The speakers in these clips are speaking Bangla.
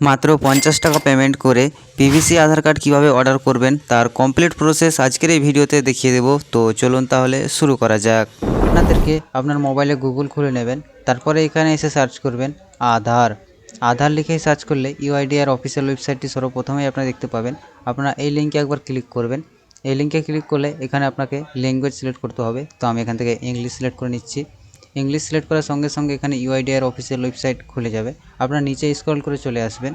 মাত্র 50 টাকা পেমেন্ট করে পিভিসি আধার কার্ড কিভাবে অর্ডার করবেন তার কমপ্লিট প্রসেস আজকের এই ভিডিওতে দেখিয়ে দেব। তো চলুন তাহলে শুরু করা যাক। আপনাদেরকে আপনার মোবাইলে গুগল খুলে নেবেন, তারপরে এখানে এসে সার্চ করবেন আধার লিখেই সার্চ করলে ইউআইডিআর অফিসিয়াল ওয়েবসাইটটি সর্বপ্রথমেই আপনারা দেখতে পাবেন। আপনারা এই লিঙ্কে একবার ক্লিক করবেন। এই লিঙ্কে ক্লিক করলে এখানে আপনাকে ল্যাঙ্গুয়েজ সিলেক্ট করতে হবে। তো আমি এখান থেকে ইংলিশ সিলেক্ট করে নিচ্ছি। ইংলিশ সিলেক্ট করার সঙ্গে সঙ্গে এখানে ইউআইডিআর অফিসিয়াল ওয়েবসাইট খুলে যাবে। আপনারা নিচে স্ক্রল করে চলে আসবেন।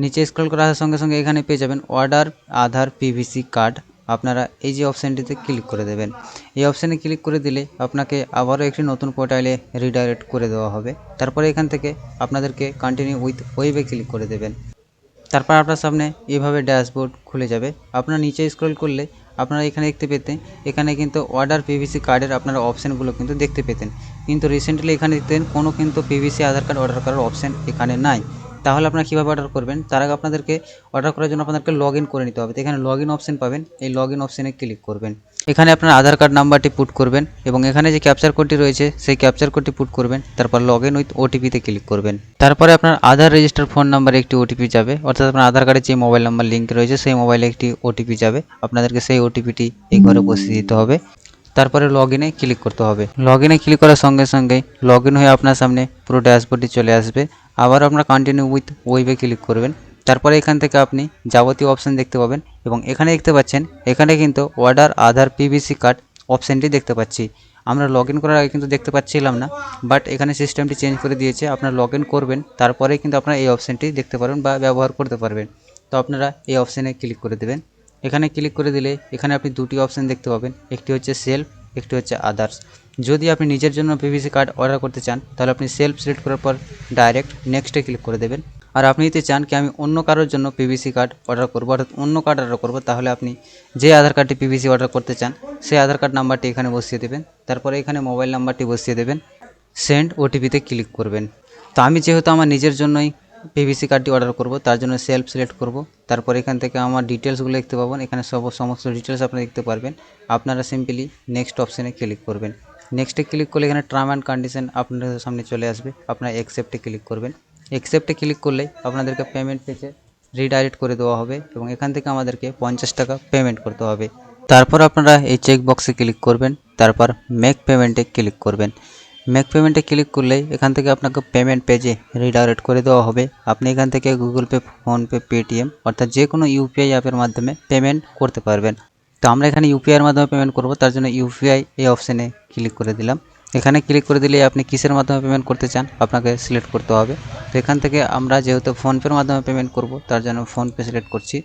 নিচে স্ক্রল করার সঙ্গে সঙ্গে এখানে পেয়ে যাবেন অর্ডার আধার পিভিসি কার্ড। আপনারা এই যে অপশানটিতে ক্লিক করে দেবেন। এই অপশানে ক্লিক করে দিলে আপনাকে আবারও একটি নতুন পোর্টালে রিডাইরেক্ট করে দেওয়া হবে। তারপরে এখান থেকে আপনাদেরকে কন্টিনিউ উইথ ওয়েবে ক্লিক করে দেবেন। তারপর আপনার সামনে এভাবে ড্যাশবোর্ড খুলে যাবে। আপনারা নিচে স্ক্রল করলে আপনারা এখানে দেখতে পেতেন, এখানে কিন্তু অর্ডার পিভিসি কার্ডের আপনারা অপশানগুলো কিন্তু দেখতে পেতেন, কিন্তু রিসেন্টলি এখানে দেখতেন কোনো কিন্তু পিভিসি আধার কার্ড অর্ডার করার অপশান এখানে নাই। তাহলে আপনারা কীভাবে অর্ডার করবেন? তার আগে আপনাদেরকে অর্ডার করার জন্য আপনাদেরকে লগ ইন করে নিতে হবে। তো এখানে লগ ইন অপশান পাবেন, এই লগ ইন অপশানে ক্লিক করবেন। এখানে আপনার আধার কার্ড নাম্বারটি পুট করবেন এবং এখানে যে ক্যাপচার কোডটি রয়েছে সেই ক্যাপচার কোডটি পুট করবেন। তারপর লগ ইন উইথ ওটিপিতে ক্লিক করবেন। তারপরে আপনার আধার রেজিস্টার ফোন নাম্বারে একটি ওটিপি যাবে, অর্থাৎ আপনার আধার কার্ডে যে মোবাইল নাম্বার লিঙ্ক রয়েছে সেই মোবাইলে একটি ওটিপি যাবে। আপনাদেরকে সেই ওটিপিটি এই ঘরে বসিয়ে দিতে হবে। তারপরে লগ ইনে ক্লিক করতে হবে। লগ ইনে ক্লিক করার সঙ্গে সঙ্গেই লগ ইন হয়ে আপনার সামনে পুরো ড্যাশবোর্ডটি চলে আসবে। আবার আপনার কন্টিনিউ উইথ ওয়েবে ক্লিক করবেন। তারপরে এখান থেকে আপনি যাবতীয় অপশান দেখতে পাবেন এবং এখানে দেখতে পাচ্ছেন এখানে কিন্তু অর্ডার আধার পিভিসি কার্ড অপশানটি দেখতে পাচ্ছি। আমরা লগ ইন করার আগে কিন্তু দেখতে পাচ্ছিলাম না, বাট এখানে সিস্টেমটি চেঞ্জ করে দিয়েছে। আপনারা লগ ইন করবেন, তারপরে কিন্তু আপনারা এই অপশানটি দেখতে পারবেন বা ব্যবহার করতে পারবেন। তো আপনারা এই অপশানে ক্লিক করে দেবেন। এখানে ক্লিক করে দিলে এখানে আপনি দুটি অপশান দেখতে পাবেন, একটি হচ্ছে সেলফ, একটি হচ্ছে আদার্স। যদি আপনি নিজের জন্য পিভিসি কার্ড অর্ডার করতে চান তাহলে আপনি সেলফ সিলেক্ট করার পর ডাইরেক্ট নেক্সটে ক্লিক করে দেবেন। আর আপনি যদি চান কি আমি অন্য কারোর জন্য পিভিসি কার্ড অর্ডার করবো, অর্থাৎ অন্য কার্ড অর্ডার করবো, তাহলে আপনি যে আধার কার্ডটি পিভিসি অর্ডার করতে চান সেই আধার কার্ড নাম্বারটি এখানে বসিয়ে দেবেন। তারপরে এখানে মোবাইল নাম্বারটি বসিয়ে দেবেন, সেন্ড ওটিপিতে ক্লিক করবেন। তো আমি যেহেতু আমার নিজের জন্যই পিভিসি কার্ডটি অর্ডার করব, তার জন্য সেলফ সিলেক্ট করব। তারপর এখান থেকে আমার ডিটেলসগুলো দেখতে পাবেন, এখানে সমস্ত ডিটেলস আপনারা দেখতে পারবেন। আপনারা সিম্পলি নেক্সট অপশানে ক্লিক করবেন। নেক্সটে ক্লিক করলে এখানে টার্ম অ্যান্ড কন্ডিশন আপনাদের সামনে চলে আসবে। আপনারা অ্যাকসেপ্টে ক্লিক করবেন। অ্যাকসেপ্টে ক্লিক করলে আপনাদেরকে পেমেন্ট পেজে রিডাইরেক্ট করে দেওয়া হবে এবং এখান থেকে আমাদেরকে 50 টাকা পেমেন্ট করতে হবে। তারপর আপনারা এই চেক বক্সে ক্লিক করবেন, তারপর মেক পেমেন্টে ক্লিক করবেন। মেক পেমেন্টে ক্লিক করলেই এখান থেকে আপনাকে পেমেন্ট পেজে রিডাইরেক্ট করে দেওয়া হবে। আপনি এখান থেকে গুগল পে, ফোনপে, পেটিএম অর্থাৎ যে কোনো ইউপিআই অ্যাপের মাধ্যমে পেমেন্ট করতে পারবেন। তো আমরা এখানে ইউপিআইয়ের মাধ্যমে পেমেন্ট করব, তার জন্য ইউপিআই এই অপশানে ক্লিক করে দিলাম। এখানে ক্লিক করে দিলে আপনি কিসের মাধ্যমে পেমেন্ট করতে চান আপনাকে সিলেক্ট করতে হবে। তো এখান থেকে আমরা যেহেতু ফোনপের মাধ্যমে পেমেন্ট করব তার জন্য ফোনপে সিলেক্ট করছি।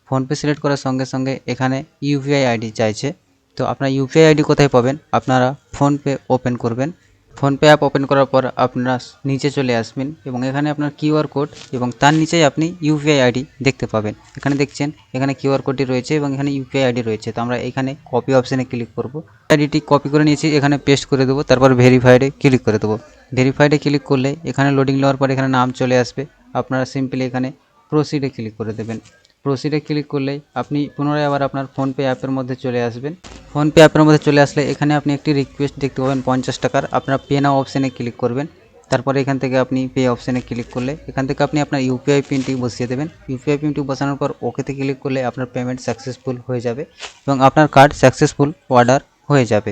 ফোনপে সিলেক্ট করার সঙ্গে সঙ্গে এখানে ইউপিআই আইডি চাইছে। তো আপনার ইউপিআই আইডি কোথায় পাবেন? আপনারা ফোনপে ওপেন করবেন। ফোনপে অ্যাপ ওপেন করার পর আপনারা নিচে চলে আসবেন এবং এখানে আপনার কিউআর কোড এবং তার নিচেই আপনি ইউপিআই আইডি দেখতে পাবেন। এখানে দেখছেন এখানে কিউআর কোডটি রয়েছে এবং এখানে ইউপিআই আইডি রয়েছে। তো আমরা এখানে কপি অপশানে ক্লিক করব। আইডিটি কপি করে নিয়েছি, এখানে পেস্ট করে দেবো। তারপর ভেরিফাইডে ক্লিক করে দেবো। ভেরিফাইডে ক্লিক করলে এখানে লোডিং নেওয়ার পর এখানে নাম চলে আসবে। আপনারা সিম্পলি এখানে প্রসিডে ক্লিক করে দেবেন। প্রসিডে ক্লিক করলেই আপনি পুনরায় আবার আপনার ফোনপে অ্যাপের মধ্যে চলে আসবেন। ফোনপে অ্যাপের মধ্যে চলে আসলে এখানে আপনি একটি রিকোয়েস্ট দেখতে পাবেন 50 টাকার। আপনারা পে নাও অপশানে ক্লিক করবেন। তারপরে এখান থেকে আপনি পে অপশানে ক্লিক করলে এখান থেকে আপনি আপনার ইউপিআই পিনটি বসিয়ে দেবেন। ইউপিআই পিনটি বসানোর পর ওকেতে ক্লিক করলে আপনার পেমেন্ট সাকসেসফুল হয়ে যাবে এবং আপনার কার্ড সাকসেসফুল অর্ডার হয়ে যাবে।